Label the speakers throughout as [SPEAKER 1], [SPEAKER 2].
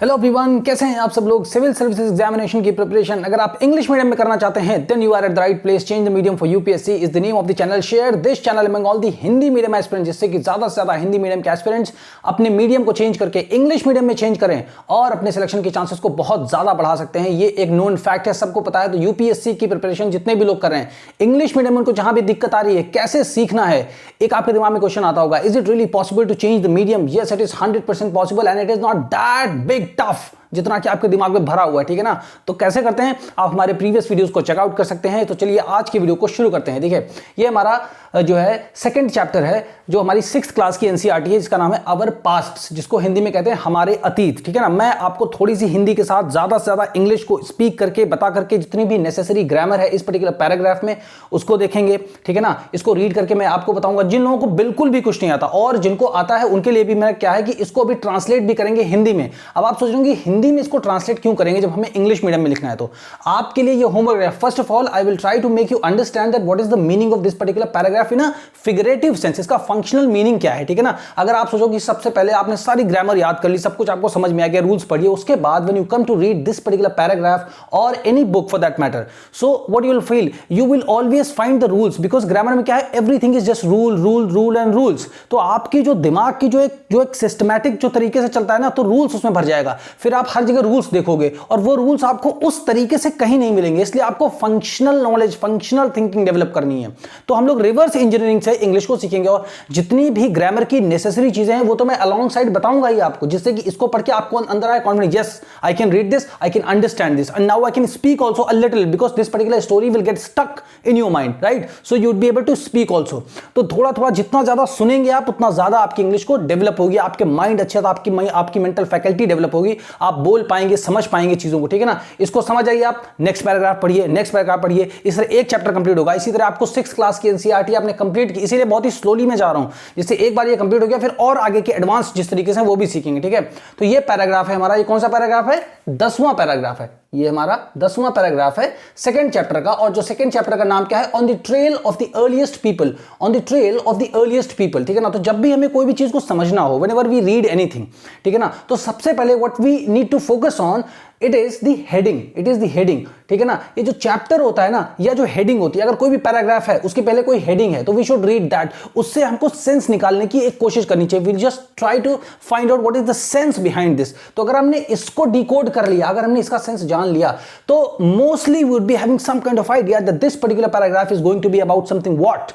[SPEAKER 1] Hello everyone, कैसे हैं आप सब लोग। सिविल सर्विसेज एग्जामिनेशन की प्रिपरेशन अगर आप इंग्लिश मीडियम में करना चाहते हैं then you are at the right place. Change the medium for UPSC is the name of the channel. Share this channel among all the Hindi medium aspirants, जिससे कि ज्यादा से ज्यादा हिंदी मीडियम के एस्पिरेंट्स अपने मीडियम को चेंज करके इंग्लिश मीडियम में चेंज करें और अपने सिलेक्शन के चांसेस को बहुत ज्यादा बढ़ा सकते हैं। ये एक नोन फैक्ट है, सबको पता है। तो यूपीएससी की प्रिपरेशन जितने भी लोग कर रहे हैं इंग्लिश मीडियम, उनको जहां भी दिक्कत आ रही है कैसे सीखना है, एक आपके दिमाग में क्वेश्चन आता होगा, is it really possible to change the medium? Yes, it is 100% possible and it is not that big tough जितना कि आपके दिमाग में भरा हुआ है। ठीक है ना। तो कैसे करते हैं, आप हमारे प्रीवियस वीडियोस को चेकआउट कर सकते हैं। तो चलिए आज की वीडियो को शुरू करते हैं। देखिए, ये हमारा जो है सेकंड चैप्टर है, जो हमारी 6th क्लास की एनसीईआरटी है, जिसका नाम है अवर पास्ट, जिसको हिंदी में कहते हैं हमारे अतीत। ठीक है ना। मैं आपको थोड़ी सी हिंदी के साथ ज्यादा से ज्यादा इंग्लिश को स्पीक करके बता करके जितनी भी नेसेसरी ग्रामर है इस पर्टिकुलर पैराग्राफ में उसको देखेंगे। ठीक है ना। इसको रीड करके मैं आपको बताऊंगा। जिन लोगों को बिल्कुल भी कुछ नहीं आता और जिनको आता है उनके लिए भी मैं क्या है कि इसको अभी ट्रांसलेट भी करेंगे हिंदी में। अब आप सोच रहे होंगे हिंदी में इसको ट्रांसलेट क्यों करेंगे जब हमें इंग्लिश मीडियम में लिखना है। तो आपके लिए ये होमवर्क है। First of all I will try to make you understand that what is the meaning of this particular paragraph in a figurative sense. इसका फंक्शनल मीनिंग क्या है। ठीक है ना। अगर आप सोचो कि सबसे पहले आपने सारी ग्रामर याद कर ली, सब कुछ आपको समझ में आ गया, रूल्स पढ़िए, उसके बाद when you come to read this particular paragraph और any book for that matter, so what you will feel, you will always find the rules, because grammar में क्या है, everything is just rule rule rule and rules. तो आपकी जो दिमाग की जो एक सिस्टमैटिक जो तरीके से चलता है ना, तो रूल्स उसमें भर जाएगा। फिर आप हर जगह रूल्स देखोगे और वो रूल्स आपको उस तरीके से कहीं नहीं मिलेंगे। इसलिए आपको functional knowledge, functional thinking develop करनी है। तो हम लोग रिवर्स इंजीनियरिंग से इंग्लिश को सीखेंगे और जितनी भी ग्रामर की नेसेसरी चीजें हैं वो तो मैं अलोंग साइड बताऊंगा ही आपको, जिससे कि इसको पढ़ के आपको अंदर आए confidence, yes I can read this, I can understand this and now I can speak also a little, because this particular story will get stuck in your mind, right? So you would be able to speak also. तो थोड़ा थोड़ा जितना ज्यादा सुनेंगे आप उतना ज्यादा आपकी इंग्लिश को डेवलप होगी, आपके माइंड अच्छा था, आपकी मेंटल फैकल्टी डेवलप होगी, आप बोल पाएंगे, समझ पाएंगे चीजों को। ठीक है ना। इसको समझ आइए, आप नेक्स्ट पैराग्राफ पढ़िए, नेक्स्ट पैराग्राफ पढ़िए, इस तरह एक चैप्टर कंप्लीट होगा। इसी तरह आपको 6th क्लास की एनसीईआरटी आपने कंप्लीट की, इसीलिए बहुत ही स्लोली में जा रहा हूं, जिससे एक बार ये कंप्लीट हो गया फिर और आगे के एडवांस जिस तरीके से वो भी सीखेंगे। ठीक है। तो ये पैराग्राफ है हमारा, ये कौन सा पैराग्राफ है, 10वां पैराग्राफ है। ये हमारा 10वां पैराग्राफ है सेकंड चैप्टर का। और जो सेकंड चैप्टर का नाम क्या है, on the trail of the earliest people, on the trail of the earliest people. ठीक है ना। तो जब भी हमें कोई भी चीज को समझना हो, व्हेनेवर वी रीड एनीथिंग, ठीक है ना, तो सबसे पहले what we need to focus on, it is the heading, it is the heading. ठीक है ना। ये जो चैप्टर होता है ना, या जो हेडिंग होती है, अगर कोई भी पैराग्राफ है उसके पहले कोई हेडिंग है तो वी शुड रीड दैट। उससे हमको सेंस निकालने की एक कोशिश करनी चाहिए। We just try to find out what is the sense behind this. तो अगर हमने इसको डिकोड कर लिया, अगर हमने इसका सेंस जान लिया, तो mostly we would be having some kind of idea that this particular paragraph is going to be about something what,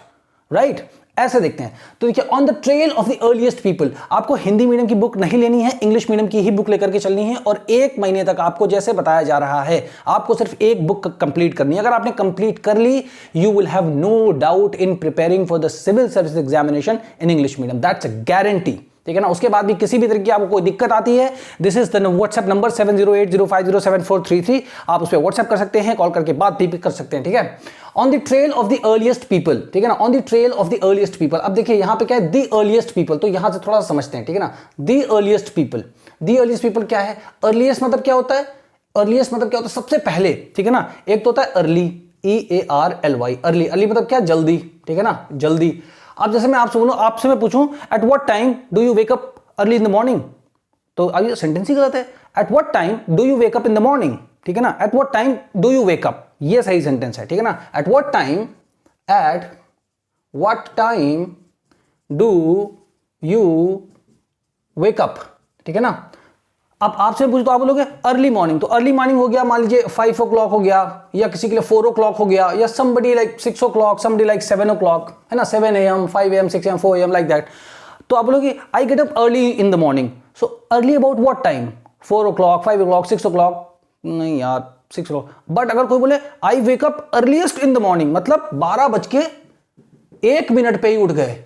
[SPEAKER 1] right? ऐसे देखते हैं। तो देखिए, on the trail of the earliest people, आपको हिंदी मीडियम की बुक नहीं लेनी है, इंग्लिश मीडियम की ही बुक लेकर के चलनी है। और 1 महीने तक आपको जैसे बताया जा रहा है, आपको सिर्फ एक बुक कंप्लीट करनी है। अगर आपने कंप्लीट कर ली, you will have no doubt in preparing for the civil service examination in English medium, that's a guarantee. ठीक है ना। उसके बाद भी किसी भी तरह की आपको कोई दिक्कत आती है, this is the WhatsApp number 7080507433। आप उस पर व्हाट्सएप कर सकते हैं, कॉल करके बात भी कर सकते हैं। ठीक है। On the trail of the earliest people, ठीक है ना, on the trail of the earliest people. अब देखिए यहां पे क्या है, द अर्लीस्ट पीपल, तो यहां से थोड़ा सा समझते हैं। ठीक है ना। The earliest people, the earliest people क्या है, अर्लीस्ट मतलब क्या होता है, अर्लीस्ट मतलब क्या होता है, सबसे पहले। ठीक है ना। एक तो होता है अर्ली, EARLY, अर्ली, अर्ली मतलब क्या, जल्दी। ठीक है ना, जल्दी। अब जैसे मैं आपसे मैं पूछूं, at what time do you wake up early in the morning, तो अभी सेंटेंस ही गलत है। At what time do you wake up in the morning, ठीक है ना, at what time do you wake up, ये सही सेंटेंस है। ठीक है ना। At what time do you wake up, ठीक है ना। अब आपसे पूछो तो आप बोलोगे अर्ली मॉर्निंग, तो अर्ली मॉर्निंग हो गया, मान लीजिए 5 o'clock हो गया, या किसी के लिए 4 o'clock हो गया, या somebody like 6 o'clock, somebody like 7 o'clock, है ना, 7 AM, 5 AM, 6 AM, 4 AM like that। तो आप बोलोगे I get up early in the morning, so early about what time, 4 o'clock, 5 o'clock, 6 o'clock, नहीं यार 6 o'clock। बट अगर कोई बोले I wake up earliest in the morning, मतलब 12:01 पे ही उठ गए,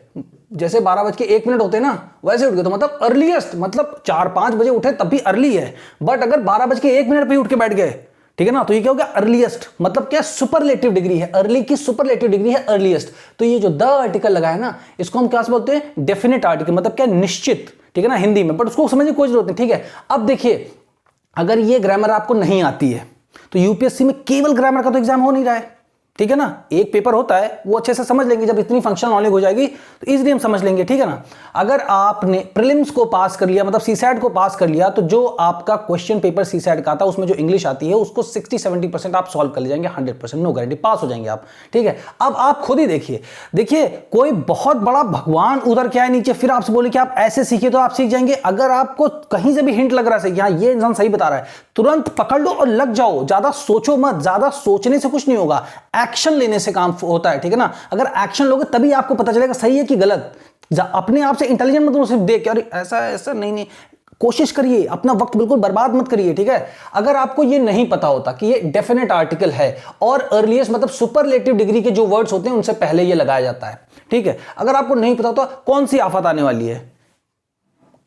[SPEAKER 1] जैसे 12:01 होते हैं ना वैसे उठ गए, तो मतलब अर्लीस्ट मतलब 4-5 बजे उठे तब भी अर्ली है। बट अगर 12:01 पे उठ के बैठ गए, ठीक है ना, तो ये क्या हो गया, अर्लीस्ट। मतलब क्या, सुपरलेटिव डिग्री है, अर्ली की सुपरलेटिव डिग्री है अर्लीस्ट। तो ये जो द आर्टिकल लगा है ना, इसको हम क्या बोलते हैं, डेफिनेट आर्टिकल, मतलब क्या, निश्चित। ठीक है ना, हिंदी में, बट उसको समझने की कोई जरूरत नहीं। ठीक है। अब देखिए, अगर ये ग्रामर आपको नहीं आती है तो यूपीएससी में केवल ग्रामर का तो एग्जाम हो नहीं रहा है, ठीक है ना। एक पेपर होता है वो अच्छे से समझ लेंगे, जब इतनी फंक्शनल नॉलेज हो जाएगी तो इजीली हम समझ लेंगे, ठीक है ना। अगर आपने प्रीलिम्स को पास कर लिया, मतलब सीसैट को पास कर लिया, तो जो आपका क्वेश्चन पेपर सीसैट का आता है उसमें जो इंग्लिश आती है उसको 60-70% आप सॉल्व कर ले जाएंगे, 100% नो गारंटी पास हो जाएंगे आप, ठीक है। अब आप खुद ही देखिए कोई बहुत बड़ा भगवान उधर क्या है नीचे, फिर आपसे बोले कि आप ऐसे सीखिए तो आप सीख जाएंगे। अगर आपको कहीं से भी हिंट लग रहा है यहाँ ये इंसान सही बता रहा है, तुरंत पकड़ लो और लग जाओ, ज्यादा सोचो मत, ज्यादा सोचने से कुछ नहीं होगा, एक्शन लेने से काम होता है, ठीक है ना। अगर एक्शन लोगे तभी आपको पता चलेगा सही है कि गलत। अपने आप से इंटेलिजेंट मत सिर्फ देख के अरे ऐसा ऐसा नहीं, कोशिश करिए, अपना वक्त बिल्कुल बर्बाद मत करिए, ठीक है। अगर आपको ये नहीं पता होता कि ये डेफिनेट आर्टिकल है और अर्लीस्ट मतलब सुपरलेटिव डिग्री के जो वर्ड्स होते हैं उनसे पहले ये लगाया जाता है, ठीक है। अगर आपको नहीं पता होता कौन सी आफत आने वाली है,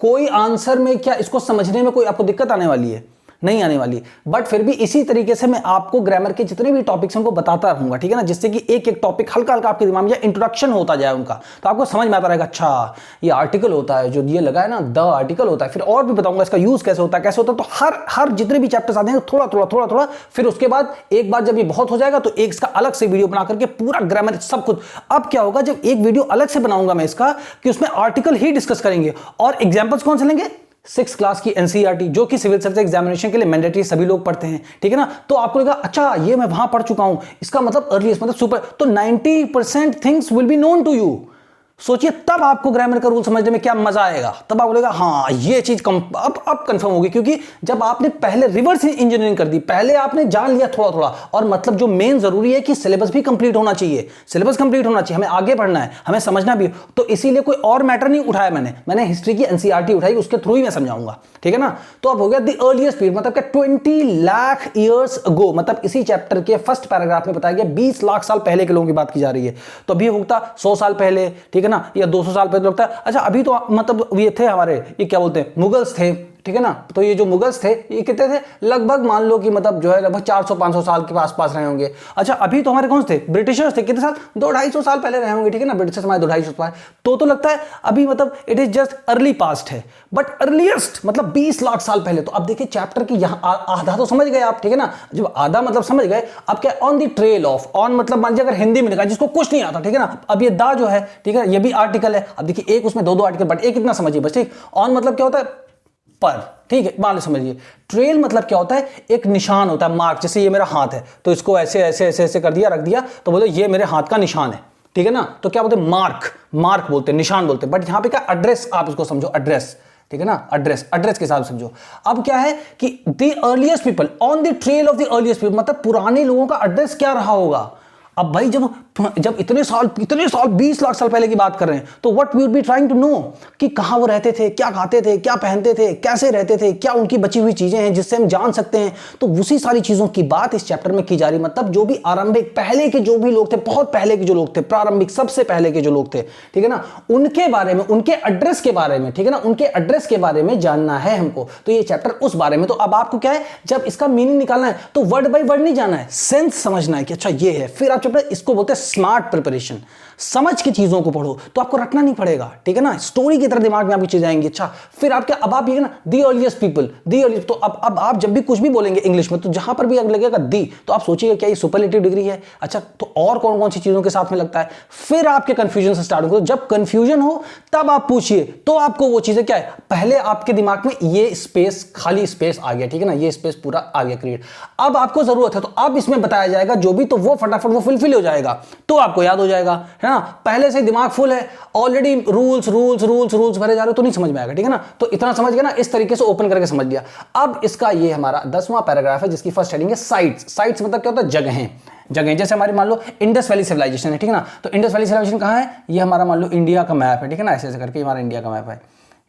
[SPEAKER 1] कोई आंसर में क्या इसको समझने में कोई आपको दिक्कत आने वाली है, नहीं आने वाली। बट फिर भी इसी तरीके से मैं आपको ग्रामर के जितने भी टॉपिक्स हैं उनको बताता रहूंगा, ठीक है ना, जिससे कि एक एक टॉपिक हल्का हल्का आपके दिमाग में इंट्रोडक्शन होता जाए उनका, तो आपको समझ में आता रहेगा अच्छा ये आर्टिकल होता है, जो ये लगा है ना द आर्टिकल होता है। फिर और भी बताऊंगा इसका यूज कैसे होता है तो हर जितने भी चैप्टर्स आते हैं थोड़ा, फिर उसके बाद एक बार जब ये बहुत हो जाएगा तो एक इसका अलग से वीडियो बना करके पूरा ग्रामर सब कुछ। अब क्या होगा जब एक वीडियो अलग से बनाऊंगा मैं इसका, कि उसमें आर्टिकल ही डिस्कस करेंगे और एग्जाम्पल्स कौन से लेंगे, 6th क्लास की एनसीईआरटी जो कि सिविल सर्विस एग्जामिनेशन के लिए मैंडेटरी सभी लोग पढ़ते हैं, ठीक है ना। तो आपको लगा अच्छा ये मैं वहां पढ़ चुका हूं, इसका मतलब अर्लीस्ट मतलब सुपर, तो 90% things will be known to you. सोचिए तब आपको ग्रामर का रूल समझने में क्या मजा आएगा, तब आपको लगेगा हाँ ये चीज अब कंफर्म होगी, क्योंकि जब आपने पहले रिवर्स इंजीनियरिंग कर दी, पहले आपने जान लिया थोड़ा थोड़ा, और मतलब जो मेन जरूरी है कि सिलेबस भी कंप्लीट होना चाहिए, सिलेबस कंप्लीट होना चाहिए, हमें आगे बढ़ना है, हमें समझना भी, तो इसीलिए कोई और मैटर नहीं उठाया मैंने हिस्ट्री की एनसीईआरटी उठाई, उसके थ्रू ही मैं समझाऊंगा, ठीक है ना। तो अब हो गया द अर्लीस्ट पीरियड, मतलब 20 लाख ईयर्स अगो, मतलब इसी चैप्टर के फर्स्ट पैराग्राफ में बताया गया 20 लाख साल पहले के लोगों की बात की जा रही है। तो अभी होता 100 साल पहले, ठीक है ना, या 200 साल पहले लगता है। अच्छा अभी तो मतलब ये थे हमारे, ये क्या बोलते हैं, मुगल्स थे, ठीक है ना। तो ये जो मुगल्स थे ये कितने थे, लगभग मान लो कि मतलब जो है लगभग 400-500 साल के आसपास रहे होंगे। अच्छा अभी तो हमारे कौन से थे, ब्रिटिशर्स थे, कितने साल, 200-250 साल पहले रहे होंगे, ठीक है ना, ब्रिटिशर्स हमारे 250-250 साल। तो लगता है अभी मतलब it is just early past है, बट अर्लीस्ट मतलब 20 लाख साल पहले। तो अब देखिए चैप्टर की यहाँ आधा तो समझ गए आप, ठीक है ना, जब आधा मतलब समझ गए, अब क्या on the trail of, on मतलब मान लीजिए अगर हिंदी में लिखा जिसको कुछ नहीं आता, ठीक है ना, अब ये दा जो है, ठीक है, ये भी आर्टिकल है। अब देखिए एक उसमें दो आर्टिकल, बट एक इतना समझिए बस, ठीक। ऑन मतलब क्या होता है, पर, ठीक है, मान लो समझिए। ट्रेल मतलब क्या होता है, एक निशान होता है, मार्क, जैसे ये मेरा हाथ है तो इसको ऐसे ऐसे ऐसे ऐसे कर दिया, रख दिया, तो बोलो ये मेरे हाथ का निशान है, ठीक है ना। तो क्या बोलते हैं, मार्क बोलते हैं, निशान बोलते हैं। बट यहां पे क्या, एड्रेस, आप इसको समझो एड्रेस, ठीक है ना, एड्रेस के हिसाब से समझो। अब क्या है कि the earliest people, on the trail of the earliest people, मतलब पुराने लोगों का एड्रेस क्या रहा होगा। अब भाई जब इतने साल 20 लाख साल पहले की बात कर रहे हैं, तो what we would be trying to know, कि कहां वो रहते थे, क्या खाते थे, क्या पहनते थे, कैसे रहते थे, क्या उनकी बची हुई चीजें हैं जिससे हम जान सकते हैं। तो उसी सारी चीजों की बात इस चैप्टर में की जा रही। मतलब जो भी आरंभिक पहले के जो भी लोग थे, बहुत पहले के जो लोग थे, प्रारंभिक सबसे पहले के जो लोग थे, ठीक है ना, उनके बारे में, उनके एड्रेस के बारे में, ठीक है ना, उनके एड्रेस के बारे में जानना है हमको। तो ये चैप्टर उस बारे में। तो अब आपको क्या है, जब इसका मीनिंग निकालना है तो वर्ड बाय वर्ड नहीं जाना है, सेंस समझना है कि अच्छा ये है। फिर आप चैप्टर इसको बोलते हैं स्मार्ट प्रिपरेशन, समझ के चीजों को पढ़ो, तो आपको रटना नहीं पड़ेगा, ठीक है ना, स्टोरी की तरह दिमाग में आपकी चीजें आएंगी। अच्छा फिर आप क्या, अब आप ये ना the earliest people, the earliest, तो अब आप जब भी कुछ भी बोलेंगे इंग्लिश में, तो जहां पर भी लगेगा दी, तो आप सोचिएगा क्या ये सुपरलेटिव डिग्री है। अच्छा तो और कौन कौन सी चीजों के साथ में लगता है, फिर आपके कंफ्यूजन से स्टार्ट होगा। जब कंफ्यूजन हो तब आप पूछिए, तो आपको वो चीजें क्या है, पहले आपके दिमाग में ये स्पेस, खाली स्पेस आ गया, ठीक है ना, ये स्पेस पूरा आ गया क्रिएट। अब आपको जरूरत है तो अब इसमें बताया जाएगा जो भी, तो वो फटाफट वो फुलफिल हो जाएगा, तो आपको याद हो जाएगा, है ना। पहले से दिमाग फुल है, ऑलरेडी रूल्स भरे जा रहे हो तो नहीं समझ में आएगा, ठीक है ना। तो इतना समझ गया ना, इस तरीके से ओपन करके समझ लिया। अब इसका ये हमारा 10वां पैराग्राफ है, जिसकी फर्स्ट हेडिंग है साइट्स। साइट्स मतलब क्या होता है, जगहें। जैसे हमारी मान लो इंडस वैली सिविलाइजेशन है, ठीक है ना, तो इंडस वैली सिविलाइजेशन कहाँ है, ये हमारा मान लो इंडिया का मैप है, ठीक है ना, ऐसे ऐसे करके हमारा इंडिया का मैप है,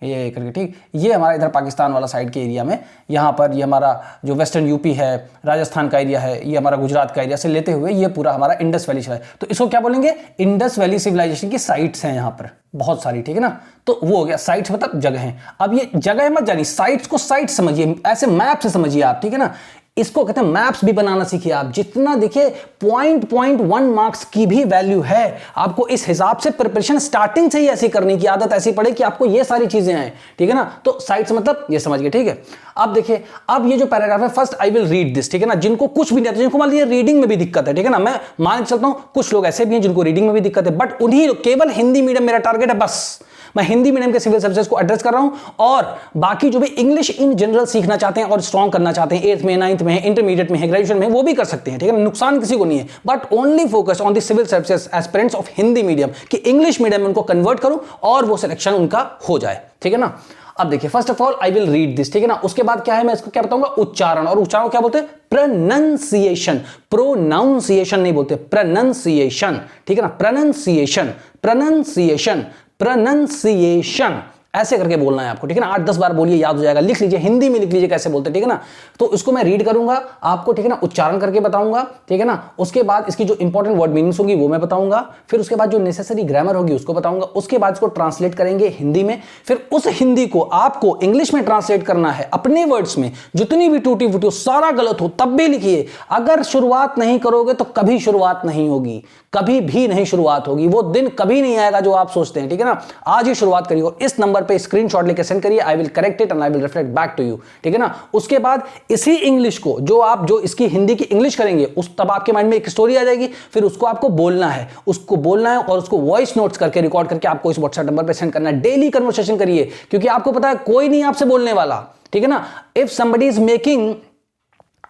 [SPEAKER 1] ये करके, ठीक। ये हमारा इधर पाकिस्तान वाला साइड के एरिया में, यहाँ पर ये हमारा जो वेस्टर्न यूपी है, राजस्थान का एरिया है, ये हमारा गुजरात का एरिया से लेते हुए ये पूरा हमारा इंडस वैली है। तो इसको क्या बोलेंगे, इंडस वैली सिविलाइजेशन की साइट्स हैं यहाँ पर बहुत सारी, ठीक है ना। तो वो हो गया साइट्स मतलब जगह है। अब ये जगह मत जानिए, साइट्स को साइट समझिए, ऐसे मैप से समझिए आप, ठीक है ना। इसको कहते हैं मैप्स भी बनाना सीखिए आप। जितना देखिए 0.1 मार्क्स की भी वैल्यू है, आपको इस हिसाब से प्रिपरेशन स्टार्टिंग से ही ऐसी करने की आदत ऐसी पड़े कि आपको ये सारी चीजें आए, ठीक है ना। तो साइट्स मतलब ये समझ गए, ठीक है। अब देखिए, अब ये जो पैराग्राफ है, first I will read this, ठीक है ना। जिनको कुछ भी नहीं आता, जिनको मान लीजिए रीडिंग में भी दिक्कत है, ठीक है ना, मैं मान चलता हूं कुछ लोग ऐसे भी हैं जिनको रीडिंग में भी दिक्कत है, बट उन्हीं केवल हिंदी मीडियम मेरा टारगेट है, बस मैं हिंदी मीडियम के सिविल सर्विसेज को एड्रेस कर रहा हूं। और बाकी जो भी इंग्लिश इन जनरल सीखना चाहते हैं और स्ट्रॉन्ग करना चाहते हैं, 8th में, 9th में, इंटरमीडिएट में है, ग्रेजुएशन में, वो भी कर सकते हैं, ठीक है ना, नुकसान किसी को नहीं है। But only focus on the civil services aspirants of Hindi medium, कि इंग्लिश मीडियम में उनको कन्वर्ट करूं और वो सिलेक्शन उनका हो जाए, ठीक है ना। अब देखिए, first of all I will read this, ठीक है ना। उसके बाद क्या है, मैं इसको क्या बताऊंगा, उच्चारण। और उच्चारण क्या बोलते हैं, प्रोनाउंसिएशन। प्रोनाउंसिएशन नहीं बोलते, प्रोनाउंसिएशन, ठीक है ना। प्रोनाउंसिएशन, प्रोनाउंसिएशन, प्रोनाउंसिएशन ऐसे करके बोलना है आपको, ठीक है ना। 8-10 बार बोलिए, याद हो जाएगा। लिख लीजिए, हिंदी में लिख लीजिए कैसे बोलते हैं, ठीक है ना। तो इसको मैं रीड करूंगा आपको, ठीक है ना, उच्चारण करके बताऊंगा, ठीक है ना। उसके बाद इसकी जो इंपॉर्टेंट वर्ड मीनिंग्स होगी वो मैं बताऊंगा, फिर उसके बाद जो नेसेसरी ग्रामर होगी उसको बताऊंगा, उसके बाद इसको ट्रांसलेट करेंगे हिंदी में, फिर उस हिंदी को आपको इंग्लिश में ट्रांसलेट करना है अपने वर्ड्स में। जितनी भी टूटी फूटी हो, सारा गलत हो तब भी लिखिए। अगर शुरुआत नहीं करोगे तो कभी शुरुआत नहीं होगी, कभी भी नहीं शुरुआत होगी। वो दिन कभी नहीं आएगा जो आप सोचते हैं, ठीक है ना। आज ही शुरुआत करिए, इस नंबर पे स्क्रीनशॉट लेकर सेंड करिए, I will correct it and I will reflect back to you, ठीक है ना। उसके बाद इसी इंग्लिश को जो इसकी हिंदी की इंग्लिश करेंगे, उस तब आपके माइंड में एक स्टोरी आ जाएगी, फिर उसको आपको बोलना है, और उसको वॉइस नोट्स करके रिकॉर्ड करके आपको इस व्हाट्सएप नंबर पे सेंड करना है। डेली कन्वर्सेशन करिए, क्योंकि आपको पता है कोई नहीं आपसे बोलने वाला, ठीक है ना। If somebody is making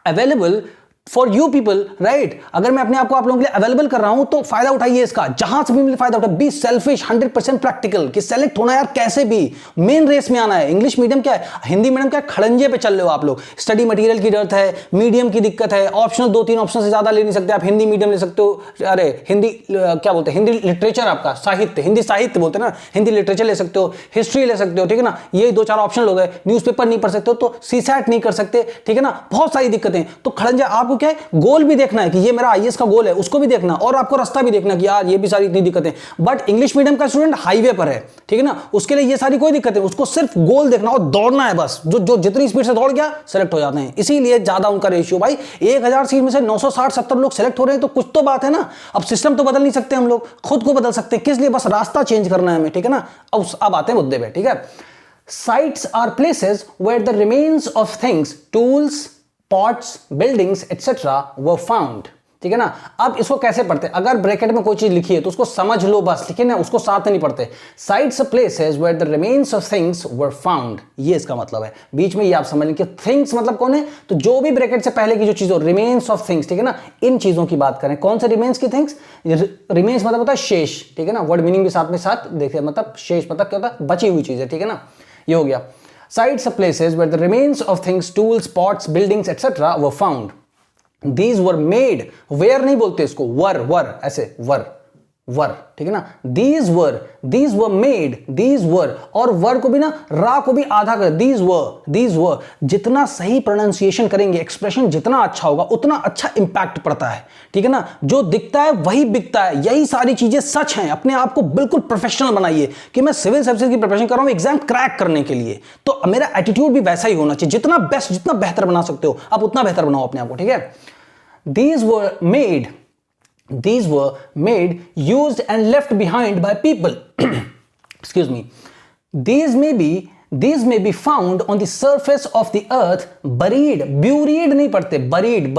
[SPEAKER 1] available for you people, right, अगर मैं अपने आप को आप लोगों के लिए अवेलेबल कर रहा हूं तो फायदा उठाइए इसका, जहां से भी मिले फायदा उठाइए। बी सेल्फिश, 100% प्रैक्टिकल, कि सेलेक्ट होना यार कैसे भी, मेन रेस में आना है। इंग्लिश मीडियम क्या है, हिंदी मीडियम क्या है, खड़ंजे पे चल रहे हो आप लोग। स्टडी मटेरियल की जरूरत है, मीडियम की दिक्कत है, ऑप्शनल 2-3 ऑप्शन से ज्यादा ले नहीं सकते आप। हिंदी मीडियम ले सकते हो, अरे हिंदी क्या बोलते हैं, हिंदी लिटरेचर, आपका साहित्य, हिंदी साहित्य बोलते हैं ना, हिंदी लिटरेचर ले सकते हो, हिस्ट्री ले सकते हो, ठीक है ना। ये 2-4 ऑप्शन लोग है। न्यूज़पेपर नहीं पढ़ सकते हो तो सीसैट नहीं कर सकते, ठीक है ना। बहुत सारी दिक्कतें। तो खड़ंजा आपको क्या है, गोल भी देखना है कि ये मेरा आईएएस का गोल है, उसको भी देखना, और आपको रास्ता भी देखना कि यार ये भी सारी इतनी दिक्कतें। बट इंग्लिश मीडियम का स्टूडेंट हाईवे पर है, ठीक है ना, उसके लिए ये सारी कोई दिक्कत नहीं, उसको सिर्फ गोल देखना और दौड़ना है बस। जो जितनी स्पीड से दौड़ गया सेलेक्ट हो जाते हैं। इसीलिए ज्यादा उनका रेशियो, भाई 1000 सीट में से 960-70 लोग सेलेक्ट हो रहे हैं, तो कुछ तो बात है ना। अब सिस्टम तो बदल नहीं सकते हम लोग, खुद को बदल सकते हैं, किस लिए, बस रास्ता चेंज करना है हमें, ठीक है ना। अब आते हैं मुद्दे पे, ठीक है। Sites are places where the remains of things, tools, pots, buildings etcetera were found, ठीक है ना। अब इसको कैसे पढ़ते हैं, अगर ब्रैकेट में कोई चीज लिखी है तो उसको समझ लो बस, ठीक है ना, उसको साथ में नहीं पढ़ते। Sites places where the remains of things were found, ये इसका मतलब है। बीच में ये आप समझ लें कि थिंग्स मतलब कौन है, तो जो भी ब्रैकेट से पहले की जो चीज हो, रिमेन्स ऑफ थिंग्स, ठीक है ना, इन चीजों की बात करें। कौन से रिमेन्स की थिंग्स, रिमेन्स मतलब होता है शेष, ठीक है ना, वर्ड मीनिंग भी साथ देखिए, मतलब शेष मतलब क्या होता है, बची हुई चीज है, ठीक है ना। ये हो गया। Sites are places where the remains of things, tools, pots, buildings, etc. were found. These were made. Where नहीं बोलते इसको, were ऐसे वर, ठीक है ना। These were made, these were, और वर को भी ना, रा को भी आधा कर, these were। जितना सही प्रोनाउंसिएशन करेंगे, एक्सप्रेशन जितना अच्छा होगा, उतना अच्छा इंपैक्ट पड़ता है, ठीक है ना। जो दिखता है वही बिकता है, यही सारी चीजें सच हैं। अपने आप को बिल्कुल प्रोफेशनल बनाइए कि मैं सिविल सर्विसेज की प्रिपरेशन कर रहा हूं एग्जाम क्रैक करने के लिए, तो मेरा एटीट्यूड भी वैसा ही होना चाहिए। जितना बेस्ट, जितना बेहतर बना सकते हो आप, उतना बेहतर बनाओ अपने आप को, ठीक है। These were made, used and left behind by people. Excuse me. These may be found on the surface of the earth, buried नहीं पढ़ते, buried,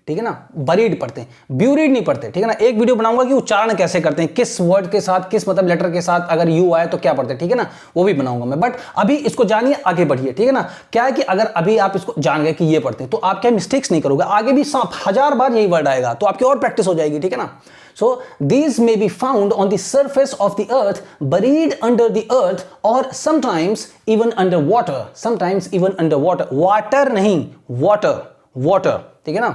[SPEAKER 1] ठीक है ना, बरीड पढ़ते हैं, ब्यूरिड नहीं पढ़ते, ठीक है ना। एक वीडियो बनाऊंगा कि उच्चारण कैसे करते हैं, किस वर्ड के साथ, किस मतलब लेटर के साथ अगर यू आए तो क्या पढ़ते हैं, ठीक है ना, वो भी बनाऊंगा मैं। बट अभी इसको जानिए, आगे बढ़िए, ठीक है ना। क्या है कि अगर अभी आप इसको जान गए कि ये पढ़ते हैं, तो आप क्या मिस्टेक्स नहीं करोगे, आगे भी 1000 बार यही वर्ड आएगा, तो आपकी और प्रैक्टिस हो जाएगी, ठीक है ना। So these may be found on the surface of the earth, buried under the earth, or sometimes even under water. Water नहीं, water, ठीक है ना।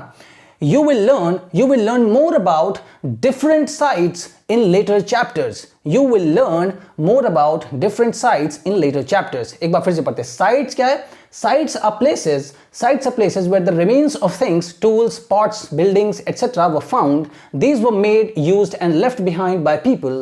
[SPEAKER 1] You will learn more about different sites in later chapters. You will learn more about different sites in later chapters. एक बार फिर से पढ़ते हैं. Sites क्या है? Sites are places where the remains of things, tools, pots, buildings, etc. were found. These were made, used and left behind by people.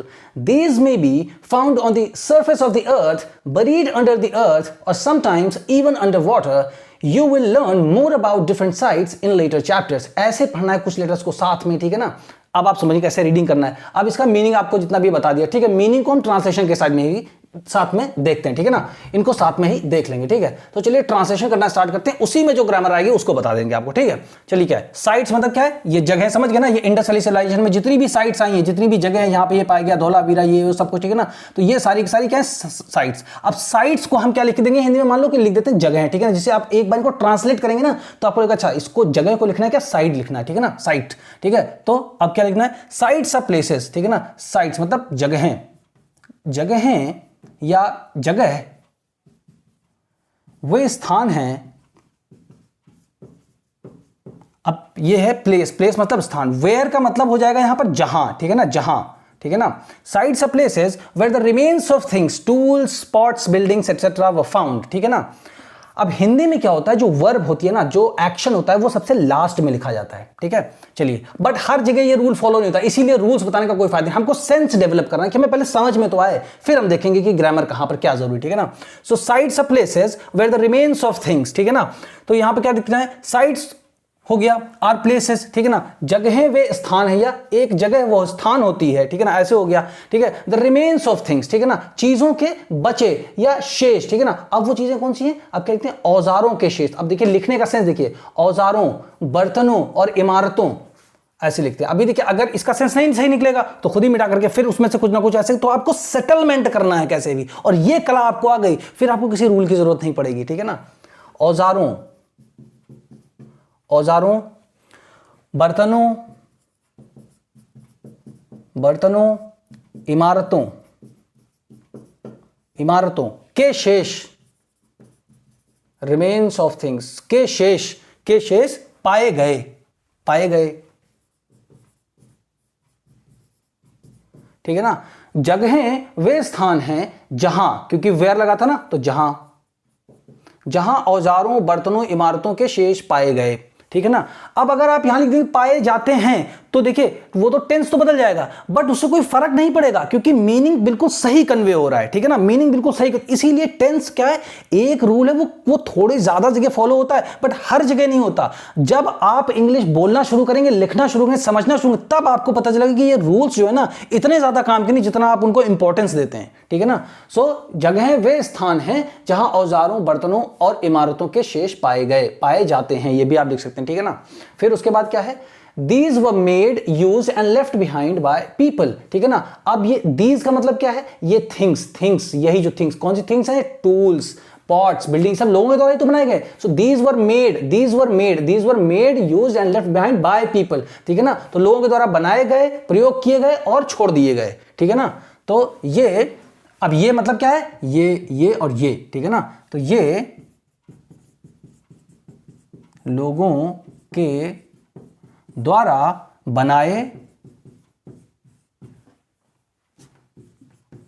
[SPEAKER 1] These may be found on the surface of the earth, buried under the earth, or sometimes even underwater. You will learn more about different sites in later chapters. ऐसे पढ़ना है कुछ letters को साथ में, ठीक है ना. अब आप समझिए कैसे रीडिंग करना है. अब इसका मीनिंग आपको जितना भी बता दिया, ठीक है. मीनिंग को हम ट्रांसलेशन के साथ में ही साथ में देखते हैं, ठीक है ना. इनको साथ में ही देख लेंगे, ठीक है. तो चलिए ट्रांसलेशन करना स्टार्ट करते हैं. उसी में जो ग्रामर आएगी उसको बता देंगे आपको, ठीक है. चलिए क्या है साइट्स मतलब क्या है? ये जगह समझ गए ना. ये इंडस वैली सिविलाइजेशन में जितनी भी साइट्स आई हैं, जितनी भी जगह है, यहाँ पे ये पाया गया धौलावीरा, ये सब कुछ, ठीक है ना. तो ये सारी की सारी क्या है? साइट्स. अब साइट्स को हम क्या लिख देंगे हिंदी में? मान लो कि लिख देते हैं जगह है, ठीक है ना. जिसे आप एक बार इनको ट्रांसलेट करेंगे ना तो आपको लगेगा अच्छा इसको जगह को लिखना है क्या? साइट लिखना है, ठीक है ना. साइट, ठीक है. तो अब क्या लिखना है? साइट्स ऑफ प्लेसेस, ठीक है ना. साइट्स मतलब जगहें, जगहें या जगह वे स्थान हैं. अब ये है प्लेस. प्लेस मतलब स्थान. वेयर का मतलब हो जाएगा यहां पर जहां, ठीक है ना. जहां, ठीक है ना. Sites of places where the remains of things, tools, spots, buildings etcetera were found, ठीक है ना. अब हिंदी में क्या होता है? जो वर्ब होती है ना, जो एक्शन होता है वो सबसे लास्ट में लिखा जाता है, ठीक है. चलिए, बट हर जगह ये रूल फॉलो नहीं होता, इसीलिए रूल्स बताने का कोई फायदा नहीं. हमको सेंस डेवलप करना है कि हमें पहले समझ में तो आए, फिर हम देखेंगे कि ग्रामर कहां पर क्या जरूरी, ठीक है ना. So sites of places where the remains of things, ठीक है ना. तो यहां पर क्या दिखना है? साइट्स हो गया, आर प्लेसेस, ठीक है ना. जगहें वे स्थान है या एक जगह वो स्थान होती है, ठीक है ना. ऐसे हो गया, ठीक है. द रिमेन्स ऑफ थिंग्स, ठीक है ना. चीजों के बचे या शेष, ठीक है ना. अब वो चीजें कौन सी हैं? अब क्या लिखते हैं? औजारों के शेष. अब देखिए लिखने का सेंस देखिए, औजारों, बर्तनों और इमारतों, ऐसे लिखते हैं. अभी देखिए अगर इसका सेंस नहीं सही निकलेगा तो खुद ही मिटा करके फिर उसमें से कुछ ना कुछ ऐसे, तो आपको सेटलमेंट करना है कैसे भी, और ये कला आपको आ गई, फिर आपको किसी रूल की जरूरत नहीं पड़ेगी, ठीक है ना. औजारों, औजारों, बर्तनों, बर्तनों, इमारतों, इमारतों के शेष, रिमेन्स ऑफ थिंग्स, के शेष, के शेष पाए गए, पाए गए, ठीक है ना. जगहें वे स्थान हैं जहां, क्योंकि वेयर लगा था ना, तो जहां, जहां औजारों, बर्तनों, इमारतों के शेष पाए गए, ठीक है ना. अब अगर आप यहां लिख देंगे पाए जाते हैं तो देखिए वो तो टेंस तो बदल जाएगा, बट उससे कोई फर्क नहीं पड़ेगा क्योंकि मीनिंग बिल्कुल सही कन्वे हो रहा है, ठीक है ना. मीनिंग बिल्कुल सही, इसीलिए टेंस क्या है? एक रूल है, वो थोड़ी ज्यादा जगह फॉलो होता है बट हर जगह नहीं होता. जब आप इंग्लिश बोलना शुरू करेंगे, लिखना शुरू करेंगे, समझना शुरू करेंगे, तब आपको पता चलेगा कि ये रूल्स जो है ना इतने ज्यादा काम के नहीं जितना आप उनको इंपॉर्टेंस देते हैं, ठीक है ना. सो जगह वे स्थान हैं जहां औजारों, बर्तनों और इमारतों के शेष पाए गए, पाए जाते हैं, ये भी आप देख सकते हैं, ठीक है ना. फिर उसके बाद क्या है? These were made, used and left behind by people, ठीक है ना. अब ये these का मतलब क्या है? ये things, things, यही जो things, कौन सी things है? Tools, pots, buildings, सब लोगों के द्वारा ही तो बनाए गए. So these were made, these were made, these were made, used and left behind by people, ठीक है ना. तो लोगों के द्वारा बनाए गए, प्रयोग किए गए और छोड़ दिए गए, ठीक है ना. तो ये, अब ये मतलब क्या है? ये और ये, ठीक है ना. तो ये लोगों के द्वारा बनाए,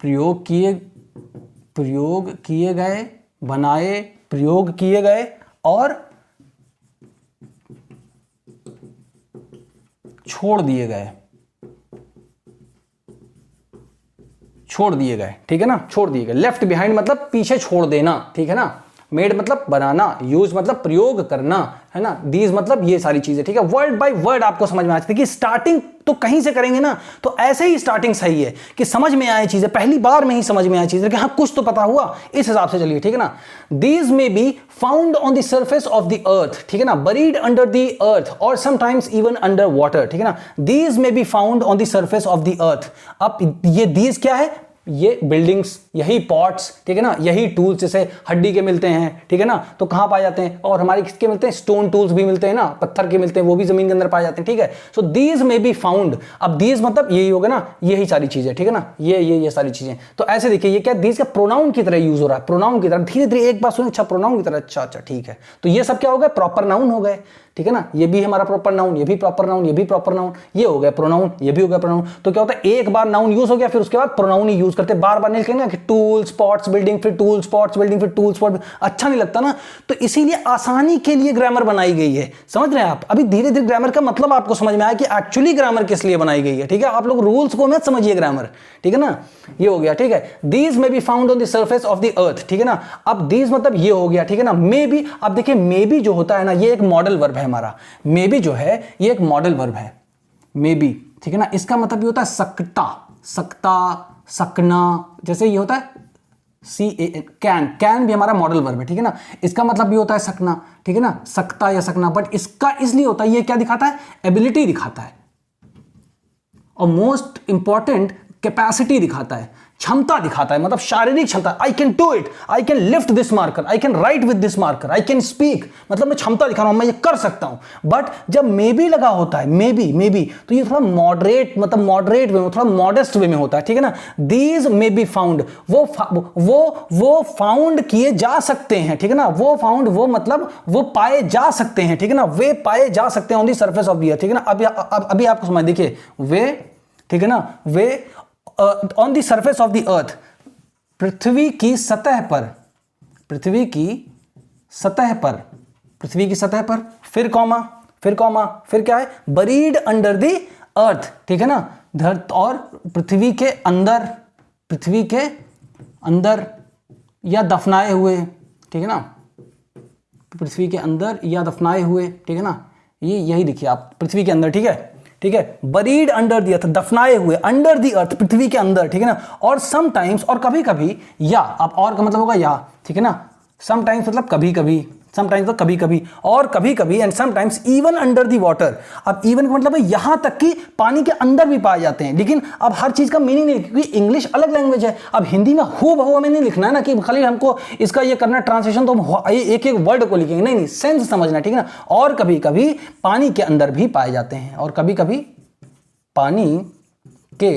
[SPEAKER 1] प्रयोग किए गए, बनाए, प्रयोग किए गए और छोड़ दिए गए, छोड़ दिए गए, ठीक है ना. छोड़ दिए गए. लेफ्ट बिहाइंड मतलब पीछे छोड़ देना, ठीक है ना. मेड मतलब बनाना, यूज मतलब प्रयोग करना, है ना. दीज मतलब ये सारी चीजें, ठीक है. वर्ड बाय वर्ड आपको समझ में आ जाती है कि स्टार्टिंग तो कहीं से करेंगे ना, तो ऐसे ही स्टार्टिंग सही है कि समझ में आए चीजें, पहली बार में ही समझ में आए चीजें कि हाँ कुछ तो पता हुआ, इस हिसाब से चलिए, ठीक है ना. These may be found on the surface of the अर्थ, ठीक है ना. बरीड अंडर द अर्थ और समटाइम्स इवन अंडर वाटर, ठीक है ना. These may be found on the surface of the अर्थ. अब ये दीज क्या है? ये बिल्डिंग्स, यही पॉट्स, ठीक है ना. यही टूल्स जैसे हड्डी के मिलते हैं, ठीक है ना. तो कहां पाए जाते हैं? और हमारे किसके मिलते हैं? स्टोन टूल्स भी मिलते हैं ना, पत्थर के मिलते हैं, वो भी जमीन के अंदर पाए जाते हैं, ठीक है. सो दीज में बी फाउंड. अब दीज मतलब यही होगा ना, यही सारी चीजें, ठीक है ना. ये सारी चीजें. तो ऐसे देखिए ये क्या, दीज का प्रोनाउन की तरह यूज हो रहा है, प्रोनाउन की तरह. धीरे धीरे एक बार सुनिए, अच्छा प्रोनाउन की तरह, अच्छा ठीक है. तो ये सब क्या हो गए? प्रॉपर नाउन हो गए, ठीक है ना, ये भी हमारा प्रॉपर नाउन, ये भी प्रॉपर नाउन, ये भी प्रॉपर नाउन, ये हो गया प्रोनाउन, ये भी हो गया प्रोनाउन। तो क्या होता है, एक बार नाउन यूज हो गया, फिर उसके बाद प्रोनाउन ही यूज करते, बार बार नहीं लिखेंगे कि टूल स्पॉट्स बिल्डिंग, फिर टूल स्पॉट्स बिल्डिंग, फिर टूल स्पॉट, अच्छा नहीं लगता ना। तो इसीलिए आसानी के लिए ग्रामर बनाई गई है, समझ रहे हैं आप। अभी धीरे धीरे ग्रामर का मतलब आपको समझ में आया कि एक्चुअली ग्रामर किस लिए बनाई गई है, ठीक है। आप लोग रूल्स को मत समझिए ग्रामर, ठीक है ना। ये हो गया, ठीक है। दीज में be found on the surface of the अर्थ, ठीक है ना। अब दीज मतलब ये हो गया, ठीक है ना। मे बी, अब देखिए मे बी जो होता है ना, ये एक मॉडल वर्ब है हमारा। मे बी जो है ये एक मॉडल वर्ब है, मे बी, ठीक है ना। इसका मतलब ये होता है सकता, सकता, सकना, जैसे ये होता है CAN, कैन भी हमारा मॉडल वर्ब है, ठीक है ना। इसका मतलब भी होता है सकना, ठीक है ना, सकता या सकना, बट इसका इसलिए होता है, ये क्या दिखाता है, एबिलिटी दिखाता है, और मोस्ट इंपॉर्टेंट कैपेसिटी दिखाता है, क्षमता दिखाता है, मतलब शारीरिक क्षमता। I can do it, I can lift this marker, I can write with this marker, I can speak, मतलब मैं क्षमता दिखा रहा हूं, मैं ये कर सकता हूं। बट जब मे बी लगा होता है, मे बी, तो ये थोड़ा मॉडरेट, मतलब मॉडरेट वे में, थोड़ा मॉडेस्ट वे में होता है, ठीक है ना। दीज मे बी फाउंड, वो फाउंड किए जा सकते हैं, ठीक है ना। वो फाउंड, वो मतलब वो पाए जा सकते हैं, ठीक है ना। वे पाए जा सकते हैं on the surface of the अर्थ, ठीक है ना। अभी आपको समझ, देखिए वे, ठीक है ना, वे on the surface of the earth, पृथ्वी की सतह पर, पृथ्वी की सतह पर, पृथ्वी की सतह पर, फिर कॉमा, फिर कॉमा, फिर क्या है, बरीड अंडर द अर्थ, ठीक है ना। धरती और पृथ्वी के अंदर, पृथ्वी के अंदर या दफनाए हुए, ठीक है ना, पृथ्वी के अंदर या दफनाए हुए, ठीक है ना। ये यही देखिए आप, पृथ्वी के अंदर, ठीक है, ठीक है। बरीड अंडर द अर्थ, दफनाए हुए, अंडर द अर्थ, पृथ्वी के अंदर, ठीक है ना। और समटाइम्स, और कभी कभी, या, अब और का मतलब होगा या, ठीक है ना। समटाइम्स मतलब कभी कभी, समटाइम्स मतलब कभी कभी, और कभी कभी, and sometimes even under the water. अब इवन का मतलब है यहां तक कि पानी के अंदर भी पाए जाते हैं। लेकिन अब हर चीज का मीनिंग नहीं, क्योंकि इंग्लिश अलग लैंग्वेज है। अब हिंदी में हू बहु हमें नहीं लिखना है ना, कि खाली हमको इसका ये करना ट्रांसलेशन, तो हम एक एक वर्ड को लिखेंगे, नहीं, सेंस समझना, ठीक है ना। और कभी कभी पानी के अंदर भी पाए जाते हैं, और कभी कभी पानी के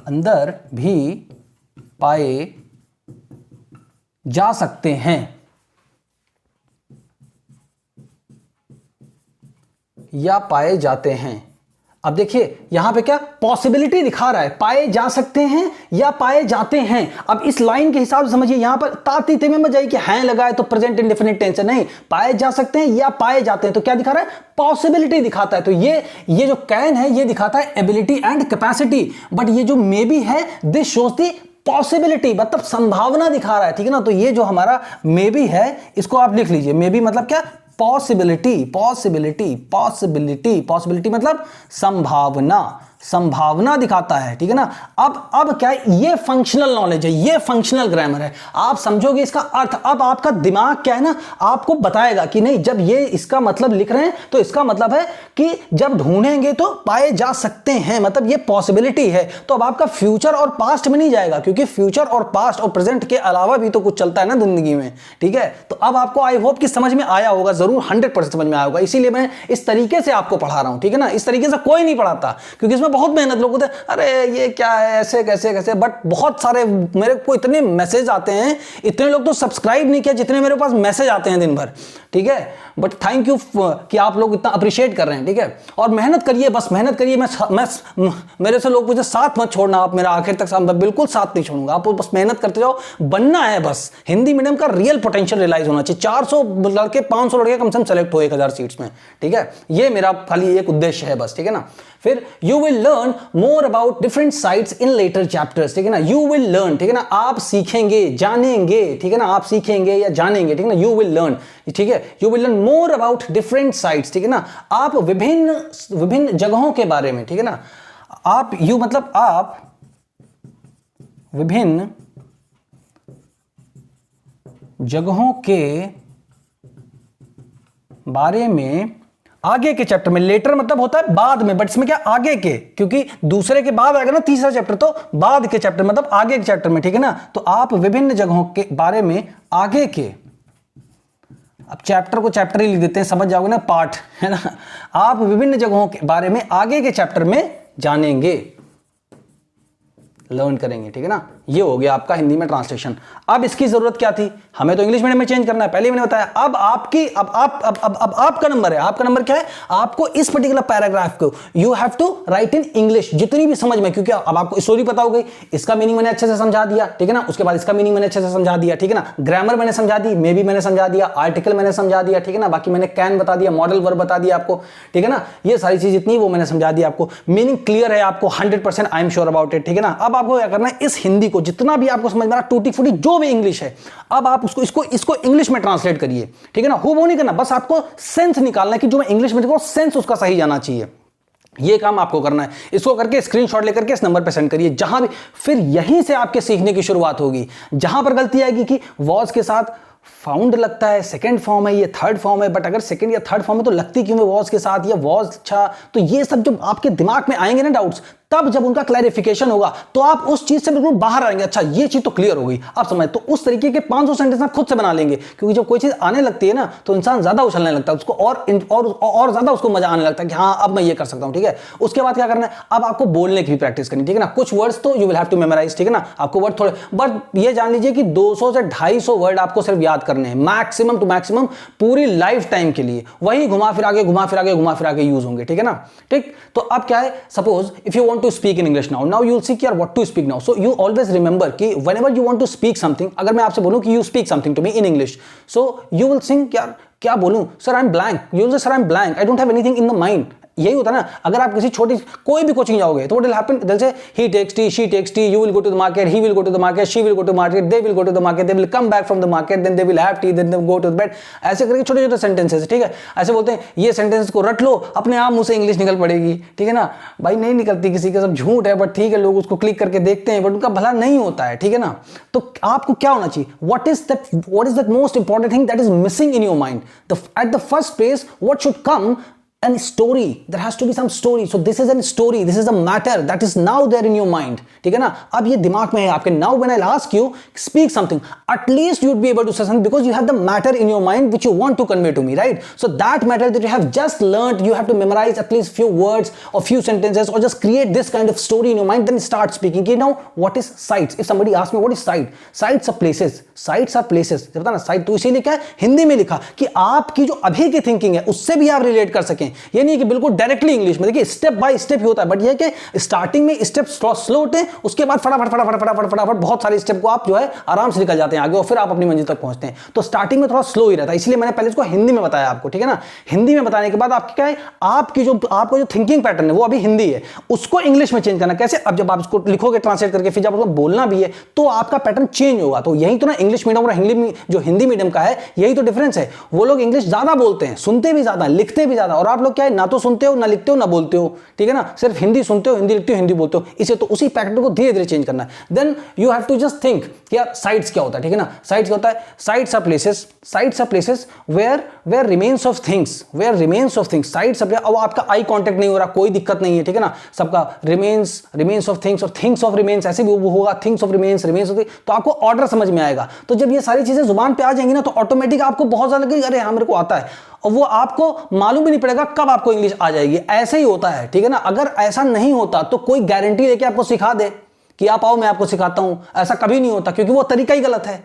[SPEAKER 1] अंदर भी पाए जा सकते हैं, या पाए जाते हैं। अब देखिए यहां पे क्या पॉसिबिलिटी दिखा रहा है, पाए जा सकते हैं या पाए जाते हैं। अब इस लाइन के हिसाब से समझिए, यहां पर तातीते में मत जाइए कि हैं लगाए तो प्रेजेंट इंडेफिनिट टेंस है, नहीं, पाए जा सकते हैं या पाए जाते हैं। तो क्या दिखा रहा है, पॉसिबिलिटी दिखाता है। तो ये जो कैन है ये दिखाता है एबिलिटी एंड कैपेसिटी, बट ये जो मे बी है दिस शोज दी पॉसिबिलिटी, मतलब संभावना दिखा रहा है, ठीक है ना। तो ये जो हमारा मे बी है इसको आप लिख लीजिए, मे बी मतलब क्या, पॉसिबिलिटी, पॉसिबिलिटी, पॉसिबिलिटी, पॉसिबिलिटी मतलब संभावना, संभावना दिखाता है, ठीक है ना। अब क्या है, ये फंक्शनल नॉलेज है, ये फंक्शनल ग्रामर है। आप समझोगे इसका अर्थ, अब आपका दिमाग क्या है ना, आपको बताएगा कि नहीं, जब ये इसका मतलब लिख रहे हैं तो इसका मतलब है कि जब ढूंढेंगे तो पाए जा सकते हैं, मतलब ये पॉसिबिलिटी है। तो अब आपका फ्यूचर और पास्ट में नहीं जाएगा, क्योंकि फ्यूचर और पास्ट और प्रेजेंट के अलावा भी तो कुछ चलता है ना जिंदगी में, ठीक है। तो अब आपको आई होप कि समझ में आया होगा, जरूर 100% समझ में आया होगा। इसीलिए मैं इस तरीके से आपको पढ़ा रहा हूं, ठीक है ना। इस तरीके से कोई नहीं पढ़ाता, क्योंकि इसमें बहुत मेहनत, लोग होते हैं अरे ये क्या है, ऐसे कैसे कैसे, बट बहुत सारे मेरे को इतने मैसेज आते हैं, इतने लोग तो सब्सक्राइब नहीं किया जितने मेरे पास मैसेज आते हैं दिन भर, ठीक है। बट थैंक यू कि आप लोग इतना अप्रिशिएट कर रहे हैं, ठीक है। और मेहनत करिए, बस मेहनत करिए। मैं मेरे से लोग मुझे साथ मत छोड़ना, आप मेरा आखिर तक साथ, बिल्कुल साथ नहीं छोड़ूंगा। आप बस मेहनत करते जाओ, बनना है बस। हिंदी मीडियम का रियल पोटेंशियल रियलाइज होना चाहिए। 400 लड़के 500 लड़के कम से कम सेलेक्ट हो 1000 सीट्स में, ठीक है। ये मेरा खाली एक उद्देश्य है बस, ठीक है ना। फिर you will learn more about different sites in later chapters, ठीक है ना। यू विल लर्न, ठीक है ना, आप सीखेंगे, जानेंगे, ठीक है ना, आप सीखेंगे या जानेंगे, ठीक है ना। यू विल लर्न, ठीक है, you will learn more about different sites, ठीक है ना। आप विभिन्न जगहों के बारे में, ठीक है ना। आप यू मतलब आप विभिन्न जगहों के बारे में आगे के चैप्टर में, लेटर मतलब होता है बाद में, बट इसमें क्या आगे के, क्योंकि दूसरे के बाद आएगा ना तीसरा चैप्टर, तो बाद के चैप्टर मतलब आगे के चैप्टर में, ठीक है ना। तो आप विभिन्न जगहों के बारे में आगे के, अब चैप्टर को चैप्टर ही लिख देते हैं, समझ जाओगे ना, पार्ट है ना। आप विभिन्न जगहों के बारे में आगे के चैप्टर में जानेंगे, लर्न करेंगे, ठीक है ना। ये हो गया आपका हिंदी में ट्रांसलेशन। अब इसकी जरूरत क्या थी, हमें तो इंग्लिश मीडियम में चेंज करना है, पहले मैंने बताया। अब आपकी अब आपका नंबर है। आपका नंबर क्या है? आपको इस पर्टिकुलर पैराग्राफ को you have to write in English, जितनी भी समझ में, क्योंकि अब आपको स्टोरी पता हो गई, इसका मीनिंग मैंने अच्छे से समझा दिया, ठीक है ना, उसके बाद इसका मीनिंग मैंने अच्छे से समझा दिया, ठीक है ना, ग्रामर मैंने समझा दी, मे भी मैंने समझा दिया, आर्टिकल मैंने समझा दिया, ठीक है ना, बाकी मैंने कैन बता दिया, मॉडल वर्ब बता दिया आपको, ठीक है ना, ये सारी चीज जितनी वो मैंने समझा दी आपको। मीनिंग क्लियर है आपको 100%, I am sure about it, ठीक है ना। अब आपको क्या करना है, इस हिंदी को जितना भी आपको समझ में आ रहा, टूटी फूटी जो भी इंग्लिश है, अब आप उसको इसको इंग्लिश में ट्रांसलेट करिए, ठीक है ना। वो नहीं करना, बस आपको सेंस निकालना है कि जो मैं इंग्लिश में लिखा हूं सेंस उसका सही जाना चाहिए। ये काम आपको करना है। इसको करके स्क्रीनशॉट लेकर के इस नंबर पे सेंड करिए, जहां भी, फिर यहीं से आपके सीखने की शुरुआत होगी। जहां पर गलती आएगी कि वॉज के साथ फाउंड लगता है, सेकंड फॉर्म है, ये थर्ड फॉर्म है, बट अगर सेकंड या थर्ड फॉर्म है तो लगती क्यों है वॉज के साथ, या वॉज अच्छा, तो ये सब जो आपके दिमाग में आएंगे ना डाउट्स, तब जब उनका क्लैरिफिकेशन होगा तो आप उस चीज से बिल्कुल बाहर आएंगे। अच्छा ये चीज तो क्लियर हो गई, आप समझ, तो उस तरीके के 500 सेंटेंस आप खुद से बना लेंगे, क्योंकि जब कोई चीज आने लगती है ना तो इंसान ज्यादा उछलने लगता है, उसको और ज्यादा उसको मजा आने लगता है कि हाँ अब मैं ये कर सकता हूं, ठीक है। उसके बाद क्या करना है, अब आपको बोलने की भी प्रैक्टिस करनी, ठीक है ना। कुछ वर्ड्स तो you will have to memorise, ठीक है ना, आपको वर्ड थोड़े, बट ये जान लीजिए कि 200 से 250 वर्ड आपको सिर्फ याद करने हैं, मैक्सिमम टू मैक्सिमम, पूरी लाइफ टाइम के लिए। वही घुमा फिरा के यूज होंगे, ठीक है ना। ठीक, तो अब क्या है, suppose if you want to speak in English now you'll see यार what to speak now, so you always remember कि whenever you want to speak something, अगर मैं आपसे बोलूं कि you speak something to me in English, so you will think यार क्या बोलूं, sir I'm blank, you will say sir I'm blank, I don't have anything in the mind। यही होता है ना, अगर आप किसी छोटी कोई भी कोचिंग जाओगे तो what will happen, they'll say he takes tea, she takes tea, you will go to the market, he will go to the market, she will go to the market, they will go to the market, they will come back from the market, then they will have tea, then they will go to the bed। ऐसे करके छोटे छोटे sentences, ठीक है, ऐसे बोलते हैं, ये सेंटेंस को रट लो, अपने आप मुंह से इंग्लिश निकल पड़ेगी, ठीक है ना। भाई नहीं निकलती, किसी का सब झूठ है, बट ठीक है, लोग उसको क्लिक करके देखते हैं, बट उनका भला नहीं होता है, ठीक है ना। तो आपको क्या होना चाहिए, what is that most important thing that is missing in your mind, at the first place what should come, and story, there has to be some story, so this is a story, this is a matter that is now there in your mind, ठीक है ना। अब ये दिमाग में है आपके, now when I'll ask you speak something, at least you'd be able to say something because you have the matter in your mind which you want to convey to me, right? So that matter that you have just learned, you have to memorize at least few words or few sentences, or just create this kind of story in your mind, then start speaking। You know what is sights? If somebody asks me what is sight, sights are places, sights are places, जब बताना sight तो इसीलिए क्या है, हिंदी में लिखा कि आपकी जो अभी की थिंकिंग है उससे भी आप रिलेट कर सकें। ये नहीं कि बिल्कुल डायरेक्टली इंग्लिश में, देखिए स्टेप बाय स्टेप ही होता है, बट ये कि स्टार्टिंग में स्टेप स्लो होते हैं, उसके बाद फटाफट बहुत सारे स्टेप को आप जो है आराम से निकल जाते हैं आगे, और फिर आप अपनी मंजिल तक पहुंचते हैं। तो स्टार्टिंग में थोड़ा स्लो ही रहता है, इसलिए मैंने पहले इसको हिंदी में बताया आपको, ठीक है ना। हिंदी में बताने के बाद आपकी क्या है, आपका जो थिंकिंग पैटर्न है वो अभी हिंदी है, उसको इंग्लिश में चेंज करना कैसे। अब जब आप इसको लिखोगे ट्रांसलेट करके, फिर जब आपको बोलना भी है तो आपका पैटर्न चेंज होगा। तो यही तो ना इंग्लिश मीडियम और जो हिंदी मीडियम का है, यही तो डिफरेंस है। वो लोग इंग्लिश ज्यादा बोलते हैं, सुनते भी ज्यादा, लिखते भी ज्यादा, और आप लोग क्या है, ना तो सुनते हो, ना लिखते हो, ना बोलते हो, ठीक है ना, सिर्फ हिंदी सुनते हो, हिंदी लिखते हो, हिंदी बोलते हो। इसे तो उसी पैटर्न को धीरे धीरे चेंज करना है। Then you have to just think कि यार साइट्स क्या होता है, ठीक है ना। साइट्स क्या होता है, sites are places where remains of things, sites. अब आपका आई कांटेक्ट नहीं हो रहा, कोई दिक्कत नहीं है, ठीक है ना, सबका रिमेन्स ऑफ थिंग्स और थिंग्स ऑफ रिमेन्स, ऐसे भी होगा, थिंग्स ऑफ रिमेन्स ऑफ, तो आपको ऑर्डर समझ में आएगा। तो जब ये सारी चीजें जुबान पे आ जाएंगी ना, तो ऑटोमेटिक आपको बहुत ज्यादा लगेगा, अरे हाँ मेरे को आता है, और वो आपको मालूम भी नहीं पड़ेगा कब आपको इंग्लिश आ जाएगी। ऐसे ही होता है, ठीक है ना। अगर ऐसा नहीं होता तो कोई गारंटी लेके आपको सिखा दे कि आप आओ मैं आपको सिखाता हूं, ऐसा कभी नहीं होता, क्योंकि वो तरीका ही गलत है,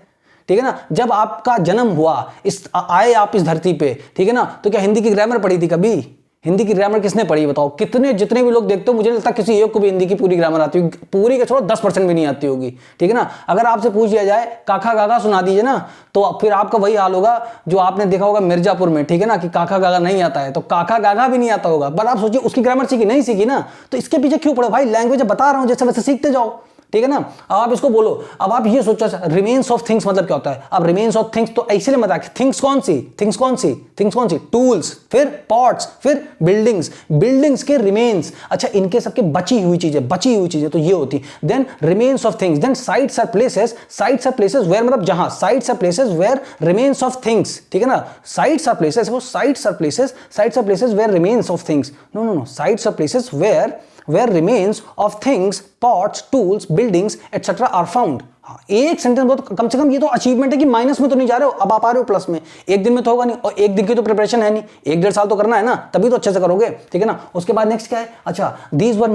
[SPEAKER 1] ठीक है ना। जब आपका जन्म हुआ, आए आप इस धरती पे, ठीक है ना, तो क्या हिंदी की ग्रामर पढ़ी थी कभी? हिंदी की ग्रामर किसने पढ़ी बताओ? जितने भी लोग देखते हो, मुझे लगता है किसी एक को भी हिंदी की पूरी ग्रामर आती होगी, पूरी के छोड़ो 10% भी नहीं आती होगी, ठीक है ना। अगर आपसे पूछ लिया जाए काका गागा सुना दीजिए ना, तो फिर आपका वही हाल होगा जो आपने देखा होगा मिर्जापुर में, ठीक है ना, कि काका गागा नहीं आता है, तो काका गागा भी नहीं आता होगा। बट आप सोचिए उसकी ग्रामर सीखी नहीं सीखी ना, तो इसके पीछे क्यों पड़े भाई? लैंग्वेज बता रहा हूं, जैसे वैसे सीखते जाओ, ठीक है ना। अब आप इसको बोलो, अब आप ये सोचो रिमेन्स ऑफ थिंग्स मतलब क्या होता है। अब रिमेन्स ऑफ थिंग्स तो इसलिए मत आके, थिंग्स कौन सी, टूल्स, फिर पॉट्स, फिर बिल्डिंग्स के रिमेन्स, अच्छा इनके सबके बची हुई चीजें तो ये होती। Then remains of things, then sites are places where, मतलब जहां, sites are places where remains of things, ठीक है ना। Sites are places where remains of things, no, sites are places where remains of things, pots, tools, buildings, etc. are found। हाँ, एक sentence बहुत कम से कम ये तो अचीवमेंट है कि माइनस में तो नहीं जा रहे हो, अब आप आ रहे हो प्लस में। एक दिन में तो होगा नहीं, और एक दिन की तो प्रिपरेशन है नहीं, 1-1.5 साल तो करना है ना, तभी तो अच्छे से करोगे, ठीक है ना। उसके बाद नेक्स्ट क्या है, अच्छा दीज वर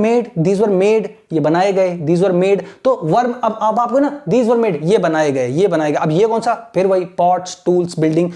[SPEAKER 1] मेड, ये बनाए गए, दीज वर मेड, तो वर्ब अब आपको ना दीज वर मेड, ये बनाए गए। अब ये कौन सा, फिर वही पॉट्स, टूल्स, बिल्डिंग,